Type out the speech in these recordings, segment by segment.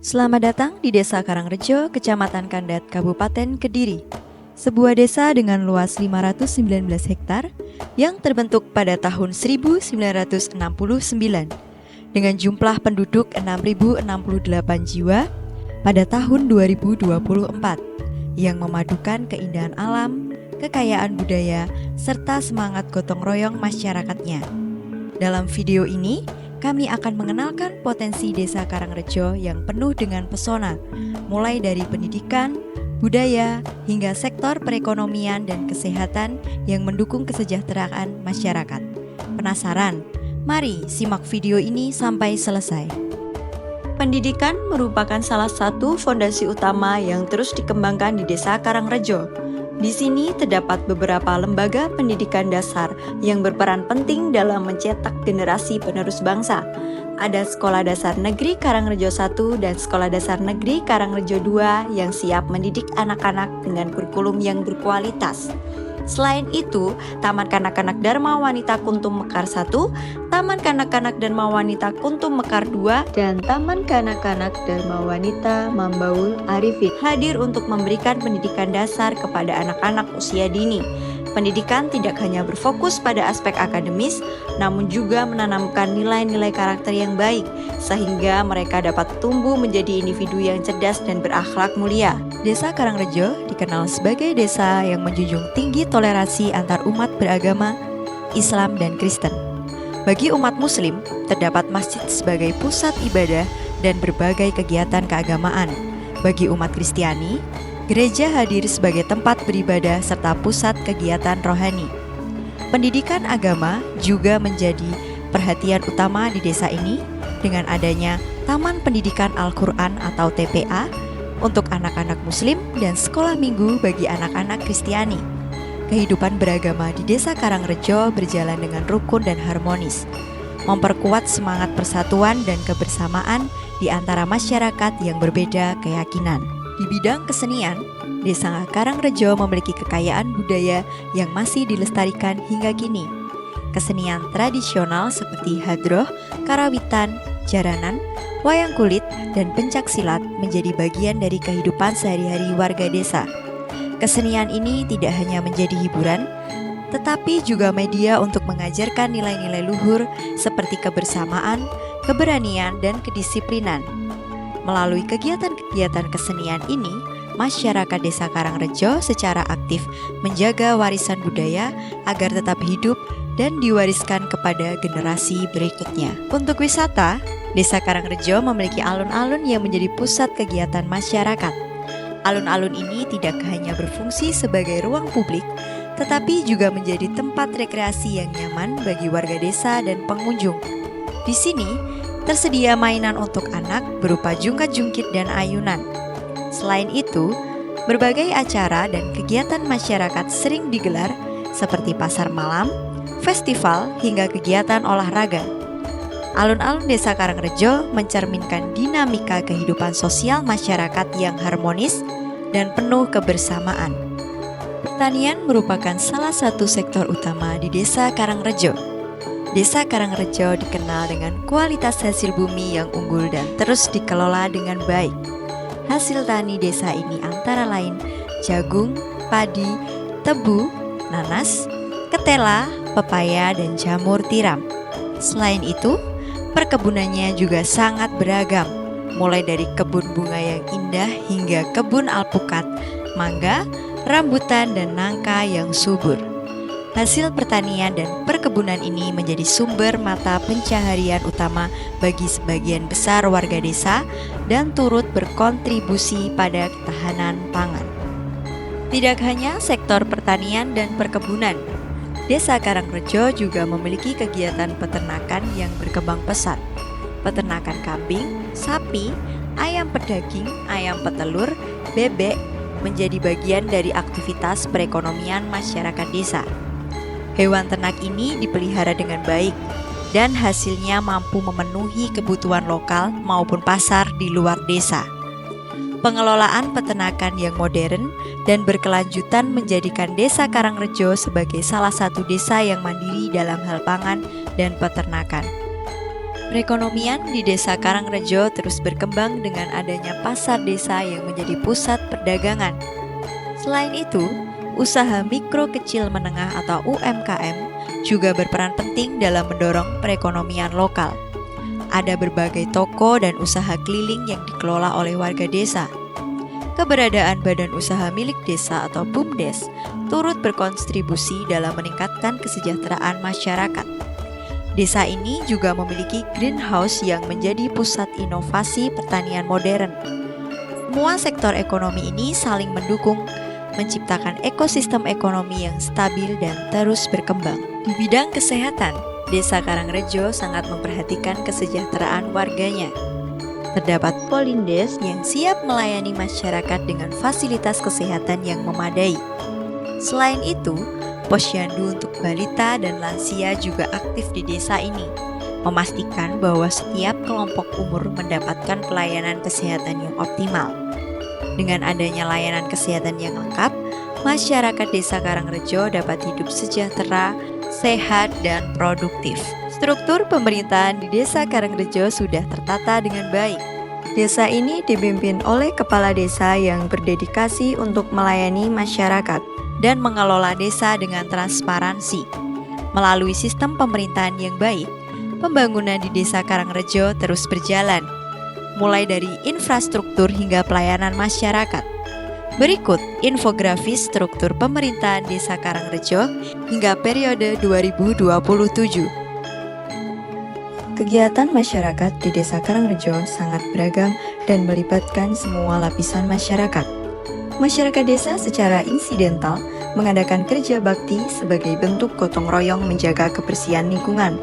Selamat datang di Desa Karangrejo, Kecamatan Kandat, Kabupaten Kediri. Sebuah desa dengan luas 519 hektar yang terbentuk pada tahun 1969 dengan jumlah penduduk 6.068 jiwa pada tahun 2024 yang memadukan keindahan alam, kekayaan budaya, serta semangat gotong royong masyarakatnya. Dalam video ini, kami akan mengenalkan potensi Desa Karangrejo yang penuh dengan pesona, mulai dari pendidikan, budaya, hingga sektor perekonomian dan kesehatan yang mendukung kesejahteraan masyarakat. Penasaran? Mari simak video ini sampai selesai. Pendidikan merupakan salah satu fondasi utama yang terus dikembangkan di Desa Karangrejo. Di sini terdapat beberapa lembaga pendidikan dasar yang berperan penting dalam mencetak generasi penerus bangsa. Ada Sekolah Dasar Negeri Karangrejo 1 dan Sekolah Dasar Negeri Karangrejo 2 yang siap mendidik anak-anak dengan kurikulum yang berkualitas. Selain itu, Taman Kanak-kanak Dharma Wanita Kuntum Mekar 1, Taman Kanak-kanak Dharma Wanita Kuntum Mekar 2, dan Taman Kanak-kanak Dharma Wanita Mambaul Arifin hadir untuk memberikan pendidikan dasar kepada anak-anak usia dini. Pendidikan tidak hanya berfokus pada aspek akademis, namun juga menanamkan nilai-nilai karakter yang baik, sehingga mereka dapat tumbuh menjadi individu yang cerdas dan berakhlak mulia. Desa Karangrejo dikenal sebagai desa yang menjunjung tinggi toleransi antar umat beragama Islam dan Kristen. Bagi umat Muslim, terdapat masjid sebagai pusat ibadah dan berbagai kegiatan keagamaan. Bagi umat Kristiani, gereja hadir sebagai tempat beribadah serta pusat kegiatan rohani. Pendidikan agama juga menjadi perhatian utama di desa ini dengan adanya Taman Pendidikan Al-Quran atau TPA untuk anak-anak Muslim dan sekolah minggu bagi anak-anak Kristiani. Kehidupan beragama di Desa Karangrejo berjalan dengan rukun dan harmonis, memperkuat semangat persatuan dan kebersamaan di antara masyarakat yang berbeda keyakinan. Di bidang kesenian, Desa Karangrejo memiliki kekayaan budaya yang masih dilestarikan hingga kini. Kesenian tradisional seperti hadroh, karawitan, jaranan, wayang kulit, dan pencak silat menjadi bagian dari kehidupan sehari-hari warga desa. Kesenian ini tidak hanya menjadi hiburan, tetapi juga media untuk mengajarkan nilai-nilai luhur seperti kebersamaan, keberanian, dan kedisiplinan. Melalui kegiatan-kegiatan kesenian ini, masyarakat Desa Karangrejo secara aktif menjaga warisan budaya agar tetap hidup dan diwariskan kepada generasi berikutnya. Untuk wisata, Desa Karangrejo memiliki alun-alun yang menjadi pusat kegiatan masyarakat. Alun-alun ini tidak hanya berfungsi sebagai ruang publik, tetapi juga menjadi tempat rekreasi yang nyaman bagi warga desa dan pengunjung. Di sini, tersedia mainan untuk anak berupa jungkat-jungkit dan ayunan. Selain itu, berbagai acara dan kegiatan masyarakat sering digelar seperti pasar malam, festival, hingga kegiatan olahraga. Alun-alun Desa Karangrejo mencerminkan dinamika kehidupan sosial masyarakat yang harmonis dan penuh kebersamaan. Pertanian merupakan salah satu sektor utama di Desa Karangrejo. Desa Karangrejo dikenal dengan kualitas hasil bumi yang unggul dan terus dikelola dengan baik. Hasil tani desa ini antara lain jagung, padi, tebu, nanas, ketela, pepaya, dan jamur tiram. Selain itu, perkebunannya juga sangat beragam, mulai dari kebun bunga yang indah hingga kebun alpukat, mangga, rambutan, dan nangka yang subur. Hasil pertanian dan perkebunan ini menjadi sumber mata pencaharian utama bagi sebagian besar warga desa dan turut berkontribusi pada ketahanan pangan. Tidak hanya sektor pertanian dan perkebunan, Desa Karangrejo juga memiliki kegiatan peternakan yang berkembang pesat. Peternakan kambing, sapi, ayam pedaging, ayam petelur, bebek menjadi bagian dari aktivitas perekonomian masyarakat desa. Hewan ternak ini dipelihara dengan baik dan hasilnya mampu memenuhi kebutuhan lokal maupun pasar di luar desa. Pengelolaan peternakan yang modern dan berkelanjutan menjadikan Desa Karangrejo sebagai salah satu desa yang mandiri dalam hal pangan dan peternakan. Perekonomian di Desa Karangrejo terus berkembang dengan adanya pasar desa yang menjadi pusat perdagangan. Selain itu, usaha mikro kecil menengah atau UMKM juga berperan penting dalam mendorong perekonomian lokal. Ada berbagai toko dan usaha keliling yang dikelola oleh warga desa. Keberadaan badan usaha milik desa atau BUMDes turut berkontribusi dalam meningkatkan kesejahteraan masyarakat. Desa ini juga memiliki greenhouse yang menjadi pusat inovasi pertanian modern. Semua sektor ekonomi ini saling mendukung, menciptakan ekosistem ekonomi yang stabil dan terus berkembang. Di bidang kesehatan, Desa Karangrejo sangat memperhatikan kesejahteraan warganya. Terdapat Polindes yang siap melayani masyarakat dengan fasilitas kesehatan yang memadai. Selain itu, posyandu untuk balita dan lansia juga aktif di desa ini, memastikan bahwa setiap kelompok umur mendapatkan pelayanan kesehatan yang optimal. Dengan adanya layanan kesehatan yang lengkap, masyarakat Desa Karangrejo dapat hidup sejahtera, sehat, dan produktif. Struktur pemerintahan di Desa Karangrejo sudah tertata dengan baik. Desa ini dipimpin oleh kepala desa yang berdedikasi untuk melayani masyarakat dan mengelola desa dengan transparansi. Melalui sistem pemerintahan yang baik, pembangunan di Desa Karangrejo terus berjalan, mulai dari infrastruktur hingga pelayanan masyarakat. Berikut infografis struktur pemerintahan Desa Karangrejo hingga periode 2027. Kegiatan masyarakat di Desa Karangrejo sangat beragam dan melibatkan semua lapisan masyarakat. Masyarakat desa secara insidental mengadakan kerja bakti sebagai bentuk gotong royong menjaga kebersihan lingkungan.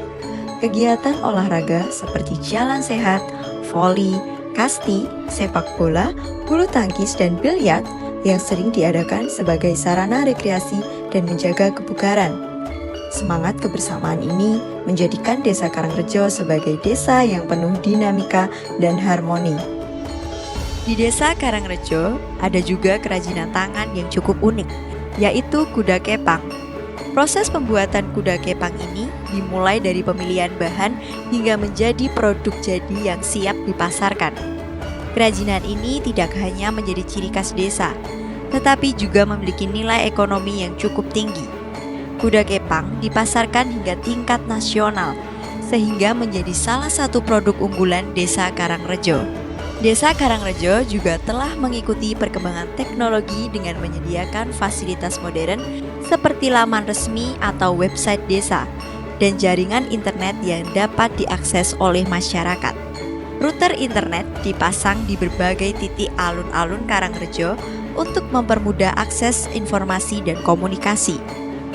Kegiatan olahraga seperti jalan sehat, voli, kasti, sepak bola, bulu tangkis, dan biliar yang sering diadakan sebagai sarana rekreasi dan menjaga kebugaran. Semangat kebersamaan ini menjadikan Desa Karangrejo sebagai desa yang penuh dinamika dan harmoni. Di Desa Karangrejo ada juga kerajinan tangan yang cukup unik, yaitu kuda kepang. Proses pembuatan kuda kepang ini dimulai dari pemilihan bahan hingga menjadi produk jadi yang siap dipasarkan. Kerajinan ini tidak hanya menjadi ciri khas desa, tetapi juga memiliki nilai ekonomi yang cukup tinggi. Kuda kepang dipasarkan hingga tingkat nasional, sehingga menjadi salah satu produk unggulan Desa Karangrejo. Desa Karangrejo juga telah mengikuti perkembangan teknologi dengan menyediakan fasilitas modern seperti laman resmi atau website desa dan jaringan internet yang dapat diakses oleh masyarakat. Router internet dipasang di berbagai titik alun-alun Karangrejo untuk mempermudah akses informasi dan komunikasi,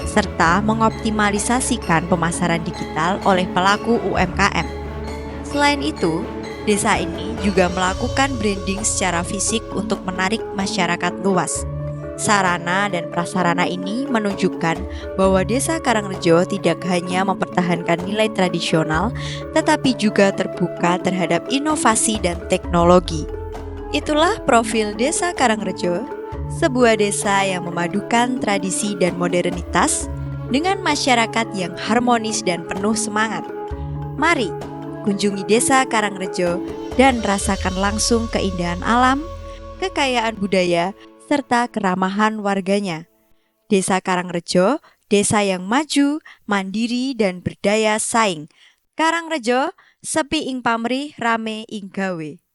serta mengoptimalisasikan pemasaran digital oleh pelaku UMKM. Selain itu, desa ini juga melakukan branding secara fisik untuk menarik masyarakat luas. Sarana dan prasarana ini menunjukkan bahwa Desa Karangrejo tidak hanya mempertahankan nilai tradisional, tetapi juga terbuka terhadap inovasi dan teknologi. Itulah profil Desa Karangrejo, sebuah desa yang memadukan tradisi dan modernitas dengan masyarakat yang harmonis dan penuh semangat. Mari kunjungi Desa Karangrejo dan rasakan langsung keindahan alam, kekayaan budaya, serta keramahan warganya. Desa Karangrejo, desa yang maju, mandiri, dan berdaya saing. Karangrejo, sepi ing pamrih, rame ing gawe.